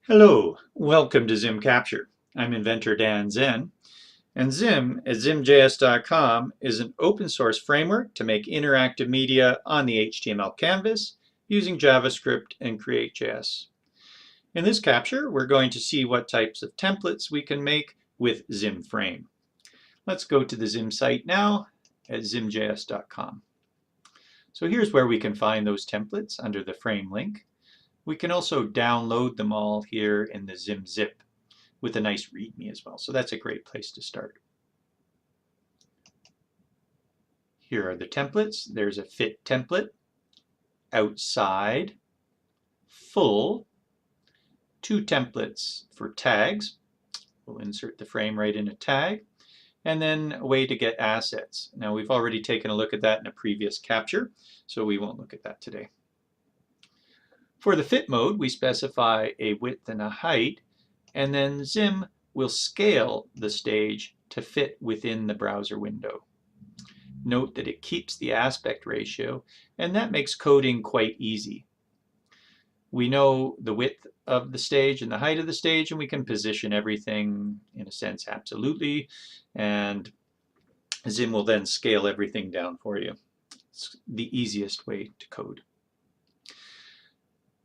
Hello, welcome to ZIM Capture. I'm inventor Dan Zen, and ZIM at zimjs.com is an open source framework to make interactive media on the HTML canvas using JavaScript and Create.js. In this capture, we're going to see what types of templates we can make with ZIM Frame. Let's go to the ZIM site now at zimjs.com. So here's where we can find those templates under the frame link. We can also download them all here in the ZIM zip with a nice README as well. So that's a great place to start. Here are the templates. There's a fit template, outside, full, 2 templates for tags. We'll insert the frame right in a tag, and then a way to get assets. Now we've already taken a look at that in a previous capture, so we won't look at that today. For the fit mode, we specify a width and a height, and then ZIM will scale the stage to fit within the browser window. Note that it keeps the aspect ratio, and that makes coding quite easy. We know the width of the stage and the height of the stage, and we can position everything, in a sense, absolutely, and ZIM will then scale everything down for you. It's the easiest way to code.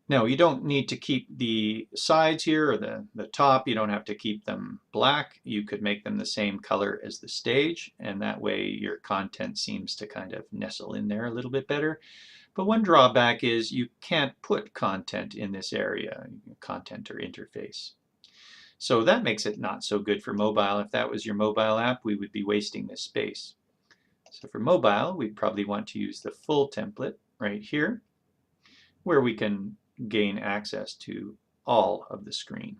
Now, you don't need to keep the sides here or the top. You don't have to keep them black. You could make them the same color as the stage, and that way your content seems to kind of nestle in there a little bit better. But one drawback is you can't put content in this area, content or interface. So that makes it not so good for mobile. If that was your mobile app, we would be wasting this space. So for mobile, we'd probably want to use the full template right here, where we can gain access to all of the screen.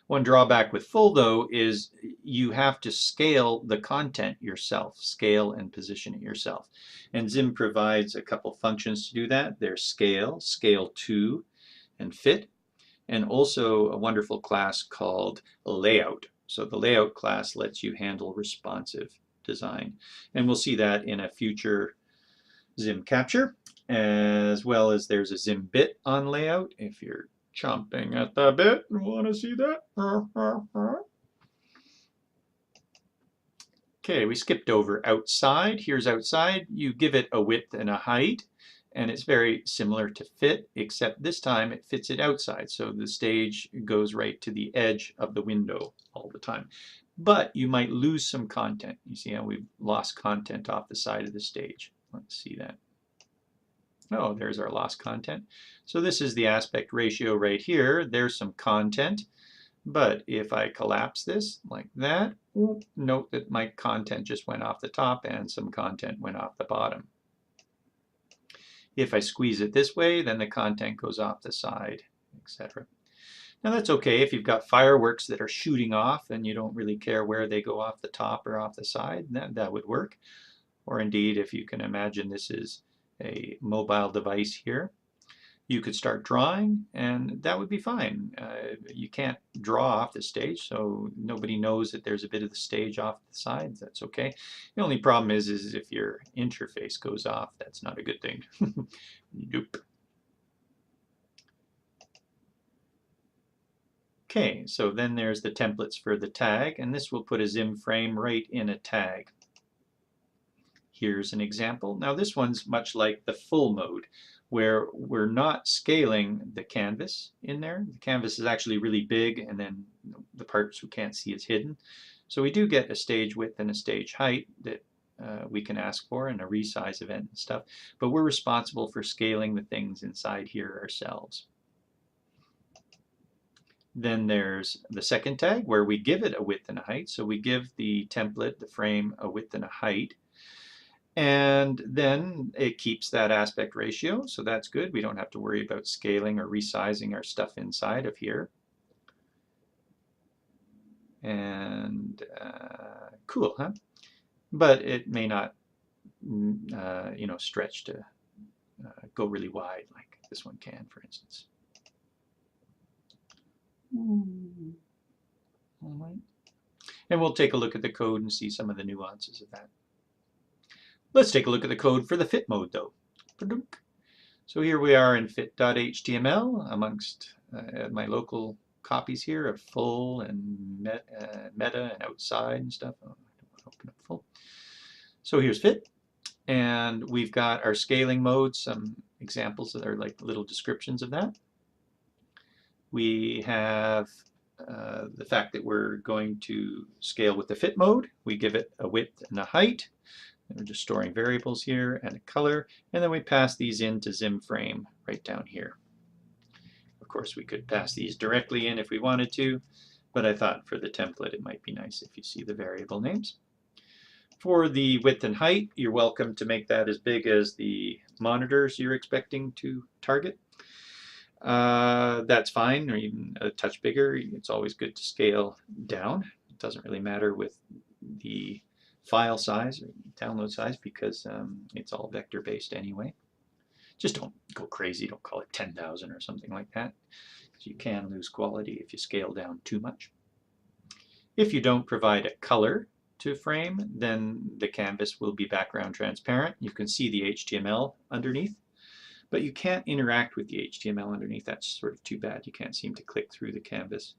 One drawback with full, though, is you have to scale the content yourself, scale and position it yourself. And ZIM provides a couple functions to do that. There's scale, scale to, and fit, and also a wonderful class called layout. So the layout class lets you handle responsive design. And we'll see that in a future ZIM capture, as well as there's a ZIM bit on layout if you're chomping at the bit and want to see that. Okay, we skipped over outside. Here's outside. You give it a width and a height, and it's very similar to fit, except this time it fits it outside. So the stage goes right to the edge of the window all the time. But you might lose some content. You see how we've lost content off the side of the stage. Let's see that. Oh, there's our lost content. So this is the aspect ratio right here. There's some content. But if I collapse this like that, note that my content just went off the top and some content went off the bottom. If I squeeze it this way, then the content goes off the side, etc. Now that's okay if you've got fireworks that are shooting off and you don't really care where they go off the top or off the side, that would work. Or indeed, if you can imagine this is a mobile device here, you could start drawing and that would be fine. You can't draw off the stage, so nobody knows that there's a bit of the stage off the sides. That's okay. The only problem is if your interface goes off, that's not a good thing. Nope. Okay, so then there's the templates for the tag, and this will put a ZIM frame right in a tag. Here's an example. Now this one's much like the full mode, where we're not scaling the canvas in there. The canvas is actually really big, and then the parts we can't see is hidden. So we do get a stage width and a stage height that we can ask for, and a resize event and stuff, but we're responsible for scaling the things inside here ourselves. Then there's the second tag, where we give it a width and a height. So we give the template, the frame, a width and a height. And then it keeps that aspect ratio, so that's good. We don't have to worry about scaling or resizing our stuff inside of here. And cool, huh? But it may not, stretch to go really wide like this one can, for instance. All right. And we'll take a look at the code and see some of the nuances of that. Let's take a look at the code for the fit mode, though. So here we are in fit.html amongst my local copies here of full and meta and outside and stuff. Oh, I don't want to open up full. So here's fit, and we've got our scaling mode, some examples that are like little descriptions of that. We have the fact that we're going to scale with the fit mode. We give it a width and a height. And we're just storing variables here and a color, and then we pass these into ZIM frame right down here. Of course, we could pass these directly in if we wanted to, but I thought for the template it might be nice if you see the variable names. For the width and height, you're welcome to make that as big as the monitors you're expecting to target. That's fine, or even a touch bigger. It's always good to scale down. It doesn't really matter with the file size or download size because it's all vector based anyway. Just don't go crazy, don't call it 10,000 or something like that. You can lose quality if you scale down too much. If you don't provide a color to frame, then the canvas will be background transparent. You can see the HTML underneath, but you can't interact with the HTML underneath. That's sort of too bad. You can't seem to click through the canvas.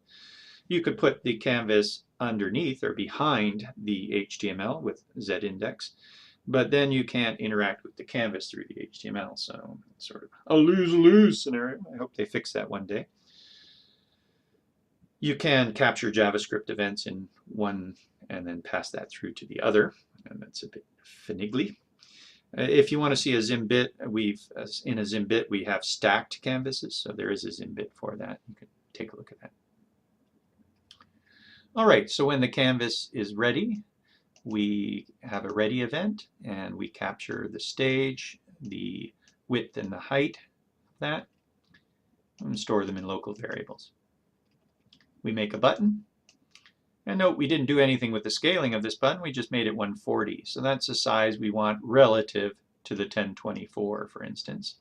You could put the canvas underneath or behind the HTML with Z-index, but then you can't interact with the canvas through the HTML. So it's sort of a lose-lose scenario. I hope they fix that one day. You can capture JavaScript events in one and then pass that through to the other, and that's a bit finagly. If you want to see a ZIM bit, in a ZIM bit we have stacked canvases, so there is a ZIM bit for that. You can take a look at that. All right, so when the canvas is ready, we have a ready event, and we capture the stage, the width and the height of that, and store them in local variables. We make a button, and note we didn't do anything with the scaling of this button, we just made it 140. So that's the size we want relative to the 1024, for instance.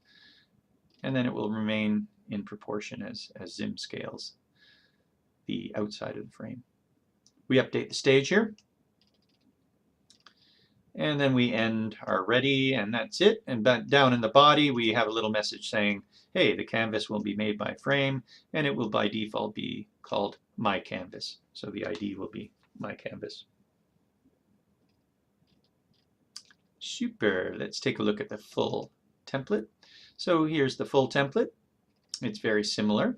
And then it will remain in proportion as ZIM scales the outside of the frame. We update the stage here. And then we end our ready, and that's it. And down in the body, we have a little message saying, hey, the canvas will be made by frame, and it will by default be called my canvas. So the ID will be my canvas. Super. Let's take a look at the full template. So here's the full template. It's very similar.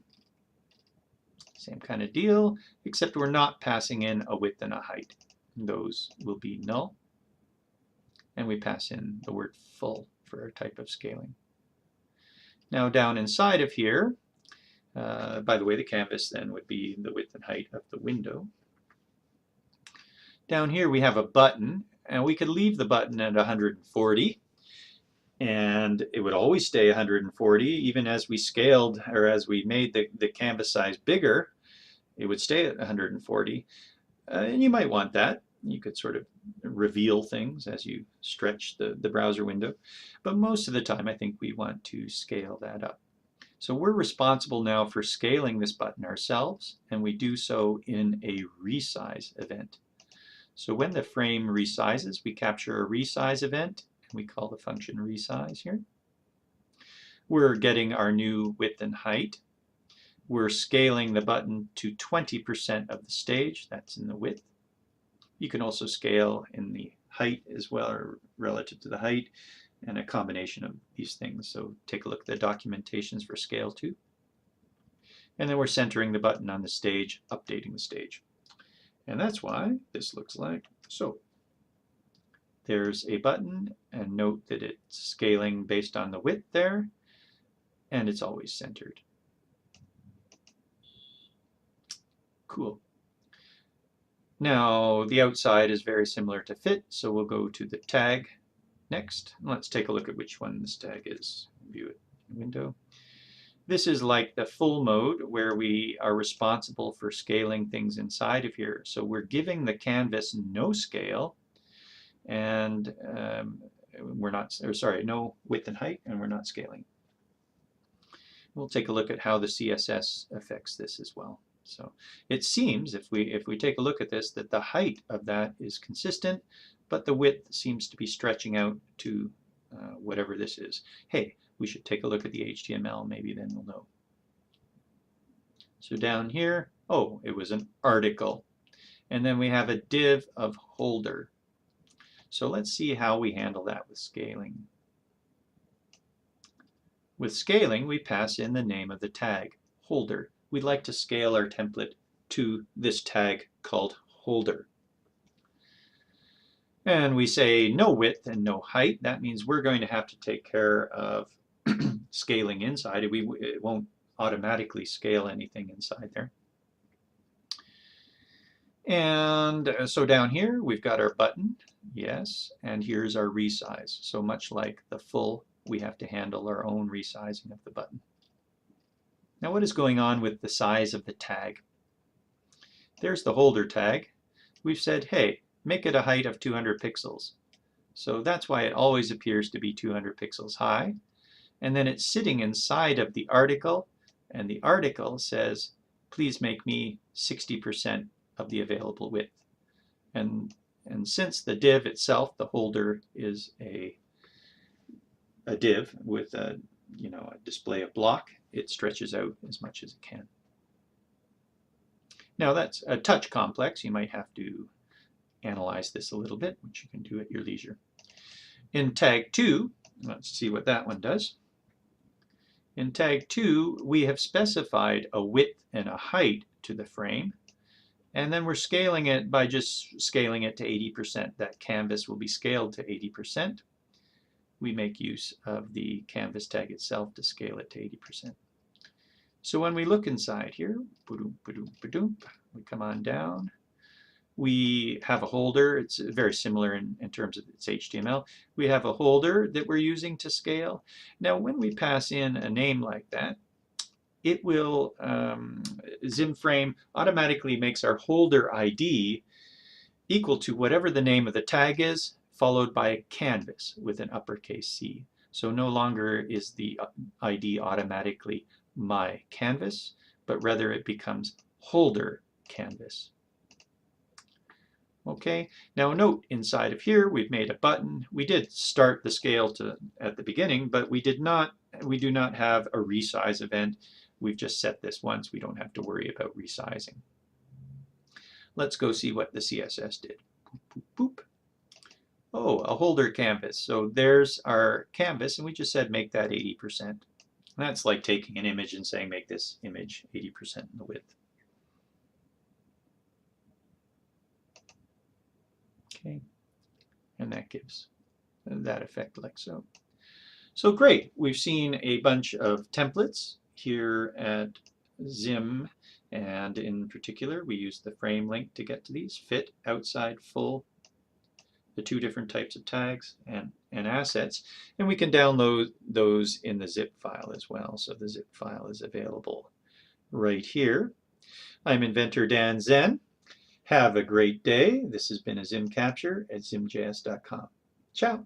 Same kind of deal, except we're not passing in a width and a height. Those will be null. And we pass in the word full for our type of scaling. Now down inside of here, by the way, the canvas then would be the width and height of the window. Down here we have a button, and we could leave the button at 140, and it would always stay 140, even as we scaled, or as we made the canvas size bigger, it would stay at 140. And you might want that. You could sort of reveal things as you stretch the browser window. But most of the time, I think we want to scale that up. So we're responsible now for scaling this button ourselves, and we do so in a resize event. So when the frame resizes, we capture a resize event, and we call the function resize here. We're getting our new width and height. We're scaling the button to 20% of the stage. That's in the width. You can also scale in the height as well, or relative to the height, and a combination of these things. So take a look at the documentations for scale too. And then we're centering the button on the stage, updating the stage. And that's why this looks like so. There's a button, and note that it's scaling based on the width there, and it's always centered. Cool. Now, the outside is very similar to fit, so we'll go to the tag next. Let's take a look at which one this tag is. View it in the window. This is like the full mode, where we are responsible for scaling things inside of here. So we're giving the canvas no scale, and no width and height, and we're not scaling. We'll take a look at how the CSS affects this as well. So it seems, if we take a look at this, that the height of that is consistent, but the width seems to be stretching out to whatever this is. Hey, we should take a look at the HTML, maybe then we'll know. So down here, oh, it was an article. And then we have a div of holder. So let's see how we handle that with scaling. With scaling, we pass in the name of the tag, holder. We'd like to scale our template to this tag called holder. And we say no width and no height. That means we're going to have to take care of scaling inside. It won't automatically scale anything inside there. And so down here, we've got our button, yes, and here's our resize. So much like the full, we have to handle our own resizing of the button. Now what is going on with the size of the tag? There's the holder tag. We've said, hey, make it a height of 200 pixels. So that's why it always appears to be 200 pixels high. And then it's sitting inside of the article, and the article says, please make me 60% of the available width. And since the div itself, the holder, is a div with a display of block, it stretches out as much as it can. Now that's a touch complex. You might have to analyze this a little bit, which you can do at your leisure. In tag 2, let's see what that one does. In tag 2, we have specified a width and a height to the frame. And then we're scaling it by just scaling it to 80%. That canvas will be scaled to 80%. We make use of the canvas tag itself to scale it to 80%. So when we look inside here, we come on down. We have a holder. It's very similar in terms of its HTML. We have a holder that we're using to scale. Now when we pass in a name like that, it will, ZIM frame automatically makes our holder ID equal to whatever the name of the tag is, followed by a canvas with an uppercase C. So no longer is the ID automatically my canvas, but rather it becomes holder canvas. Okay, now note inside of here we've made a button. We did start the scale at the beginning, but we do not have a resize event. We've just set this once. We don't have to worry about resizing. Let's go see what the CSS did. Boop, boop, boop. Oh, a holder canvas. So there's our canvas, and we just said make that 80%. That's like taking an image and saying make this image 80% in the width. Okay, and that gives that effect like so. So great, we've seen a bunch of templates here at ZIM, and in particular we use the frame link to get to these: fit, outside, full, the two different types of tags and assets, and we can download those in the zip file as well. So the zip file is available right here. I'm inventor Dan Zen. Have a great day. This has been a ZIM capture at zimjs.com. Ciao.